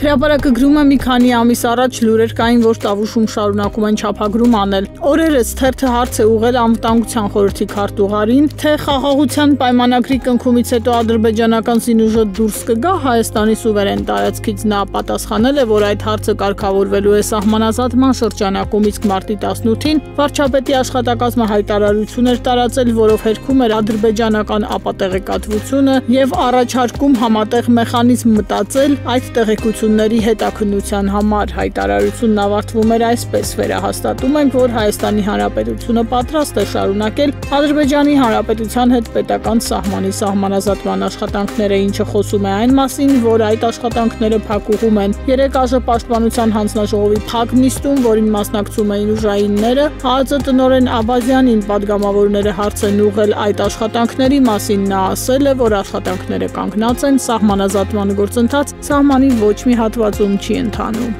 Հրապարակը գրում է մի քանի ամիս առաջ լուրեր կային, որ Տավուշում շարունակում են չափագրում անել։ Օրերս թերթը հարց է ուղղել Անվտանգության խորհրդի քարտուղարին, թե խաղաղության պայմանագրի կնքումից հետո ադրբեջանական զինուժը դուրս կգա Հայաստանի սուվերեն տարածքից։ Նա պատասխանել է, որ այդ հարցը կարգավորվելու է սահմանազատման շրջանակում, իսկ մարտի 18-ին վարչապետի աշխատակազմը հայտարարություն էր տարածել, որով հերքում էր ադրբեջանական ապատեղեկատվությունը եւ առաջարկում համատեղ մեխանիզմ մտածել այդ տեղեկությունների հետաքննության համար։ Հայտարարությունն ավարտվում էր այսպես. վերահաստատում ենք, որ Հայաստանի Հանրապետությունը պատրաստ է շարունակել Ադրբեջանի Հանրապետության հետ պետական սահմանի սահմանազատման աշխատանքները, ինչը խոսում է այն մասին, որ այդ աշխատանքները փակուղում են։ 3 ԱԺ պաշտպանության հանձնաժողովի փակ նիստում, որին մասնակցում էին ուժայինները, ԱԱԾ տնօրեն Աբազյանին պատգամավորները հարց են ուղղել այդ աշխատանքների մասին։ Նա ասել է, որ աշխատանքները կանգնած են, սահմանազատման գործընթաց սահմանի ոչ մի հատվածում չի ընթանում։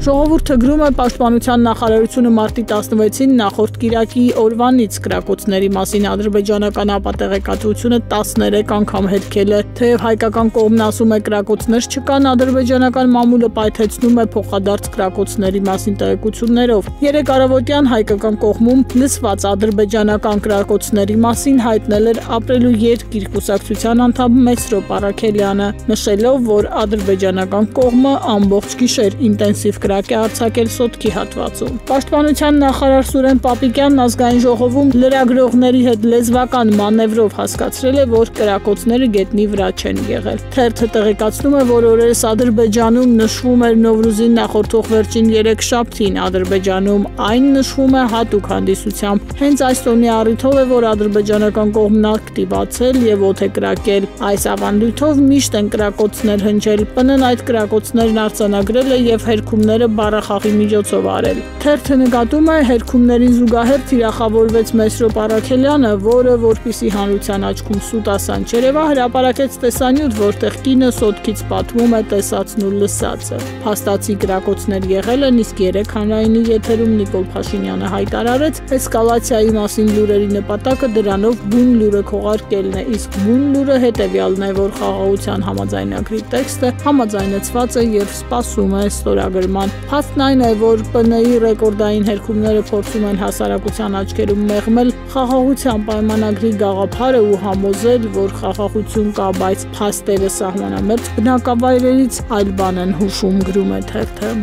Ժողովուրդը գրում է Պաշտպանության նախարարությունը մարտի 16-ին նախորդ կիրակի օրվանից կրակոցների մասին ադրբեջանական ապատեղեկատվությունը 13 անգամ հետքել է, թեև հայկական կողմն ասում է կրակոցներ չկան, ադրբեջանական մամուլը պայթեցնում է փոխադարձ կրակոցների մասին տեղեկություններով։ 3 առավոտյան հայկական կողմում լսված ադրբեջանական կրակոցների մասին հայտնել էր ապրելու երկիր կուսակցության անդամ Մեսրոպ Արաքելյանը, նշելով, որ ադրբեջանական կողմը ամբողջ գիշեր ինտենսիվ կրակ է արձակել Սոտքի հատվածում։ Պաշտպանության նախարար Սուրեն Պապիկյանն ազգային ժողովում լրագրողների հետ լեզվական մանևրով հասկացրել է, որ կրակոցները գետնի վրա չեն եղել։ Թերթը տեղեկացնում է, որ օրերս Ադրբեջանում նշվում էր Նովրուզին նախորդող վերջին 3 շաբթին, Ադրբեջանում այն նշվում է հատուկ հանդիսությամբ։ Հենց այս տոնի առիթով է, որ ադրբեջանական կողմն ակտիվացել եւ օդ է կրակել։ Այս ավանդույթով միշտ են կրակոցներ հնչել։ ՊՆ-ն այդ կրակոցներն արձանագրել է եւ հերքումները բառախաղի միջոցով արել։ Թերթը նկատում է, հերքումներին զուգահեռ թիրախավորվեց Մեսրոպ Արաքելյանը, որը որպիսի հանրության աչքում սուտ ասանջերևա հրապարակեց տեսանյութ, որտեղ կինը Սոտքից պատմում է տեսածն ու լսածը։ Փաստացի կրակոցներ եղել են, իսկ 3 հանրայինի եթերում Նիկոլ Փաշինյանը հայտարարեց, էսկալացիայի մասին լուրերի նպատակը դրանով բուն լուրը քողարկելն է, իսկ բուն լուրը հետևյալն է, որ խաղաղության համաձայնագրի տեքստը համաձայնեցված է եւ սպասում է ստորագրման։ Փաստն այն է, որ ՊՆ-ի ռեկորդային հերքումները փորձում են հասարակության աչքերում մեղմել խաղաղության պայմանագրի գաղափարը ու համոզել, որ խաղաղություն կա, բայց փաստերը սահմանամերձ բնակավայրերից այլ բան են հուշում, գրում է թերթը։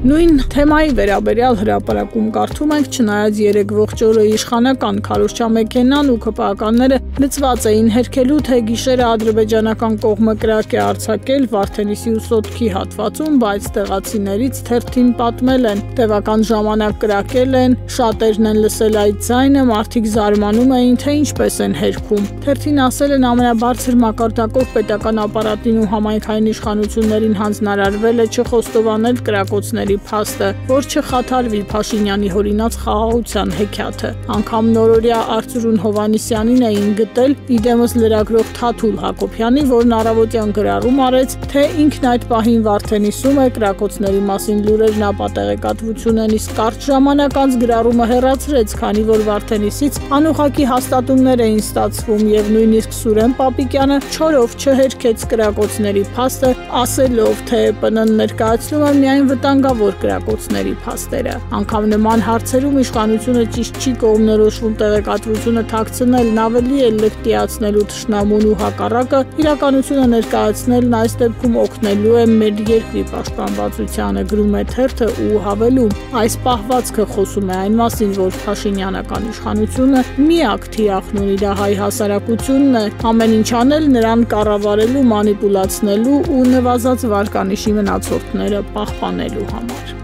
Նույն թեմայի վերաբերյալ հրապարակում կարդում ենք, չնայած 3 ողջ օրը իշխանական քարոզչամեքենան ու ԿՊԱ-ականները լծված էին հերքելու, թե գիշերը ադրբեջանական կողմը կրակ է արձակել Վարդենիսի ու Սոտքի հատվածում, բայց տեղացիներից թերթին պատմել են, տևական ժամանակ կրակել են, շատերն են լսել այդ ձայնը, մարդիկ զարմանում էին, թե ինչպես են հերքում։ Թերթին ասել են, ամենաբարձր մակարդակով պետական ապարատին ու համայնքային իշխանություններին հանձնարարվել է չխոստովանել կրակոցների փաստը, որ չխաթարվի Փաշինյանի հորինած խաղաղության հեքիաթը։ Անգամ նորօրյա Արծրուն Հովհաննիսյանին էին գտել, իդեմս լրագրող Թաթուլ Հակոբյանի, որն առավոտյան գրառում արեց, թե ինքն այդ պահին Վարդենիսում է, կրակոցների մասին լուրերն ապատեղեկատվություն են, իսկ կարճ ժամանակ անց գրառումը հեռացրեց, քանի որ Վարդենիսից անուղղակի հաստատումներ էին ստացվում եւ նույնիսկ Սուրեն Պապիկյանը չորով չհերքեց կրակոցների փաստը, ասելով, թե ՊՆ-ն ներկայացնում է միայն վտանգավոր կրակոցների փաստերը։ Անգամ նման հարցերում իշխանությունը ճիշտ չի կողմնորոշվում տեղեկատվությունը թաքցնելն ավելի է լկտիացնելու թշնամուն ու հակառակը, իրականությունը ներկայացնելն այս դեպքում օգնելու է մեր երկրի պաշտպանվածությանը, գրում է թերթը ու հավելում. այս պահվածքը խոսում է այն մասին, որ Փաշինյանական իշխանությունը միակ թիրախն ունի, դա հայ հասարակությունն է, ամեն ինչ անել նրան կառավարելու, մանիպուլացնելու ու նվազած վարկանիշի մնացորդները պահպանելու համար։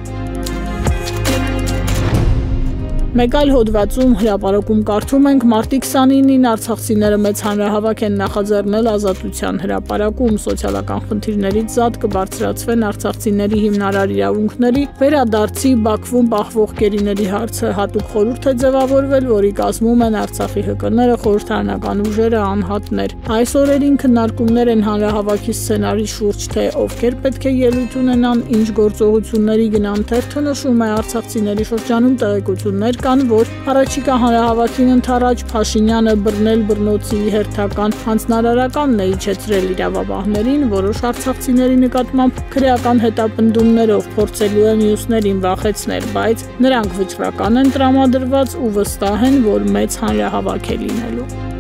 Մեկ այլ հոդվածում հրապարակում կարդում ենք, մարտի 29-ին արցախցիները մեծ հանրահավաք են նախաձեռնել Ազատության հրապարակում, սոցիալական խնդիրներից զատ կբարձրացվեն արցախցիների հիմնարար իրավունքների վերադարձի Բաքվում պահվող գերիների հարցը, հատուկ խորհուրդ է ձևավորվել, որի կազմում են Արցախի ՀԿ-ները, խորհրդարանական ուժերը, անհատներ։ Այս օրերին քննարկումներ են հանրահավաքի սցենարի շուրջ, թե ովքեր պետք է ելույթ ունենան, ինչ գործողությունների գնան, թերթը նշում է արցախցիների շրջանում տեղեկություններ կան, որ առաջիկա հանրահավաքին ընդառաջ Փաշինյանը բռնել-բռնոցի հերթական հանձնարարականն է իջեցրել իրավապահներին, որոշ արցախցիների նկատմամբ քրեական հետապնդումներով փորձելու է մյուսներին վախեցնել, բայց նրանք վճռական են տրամադրված ու վստահ են, որ մեծ հանրահավաք է լինելու։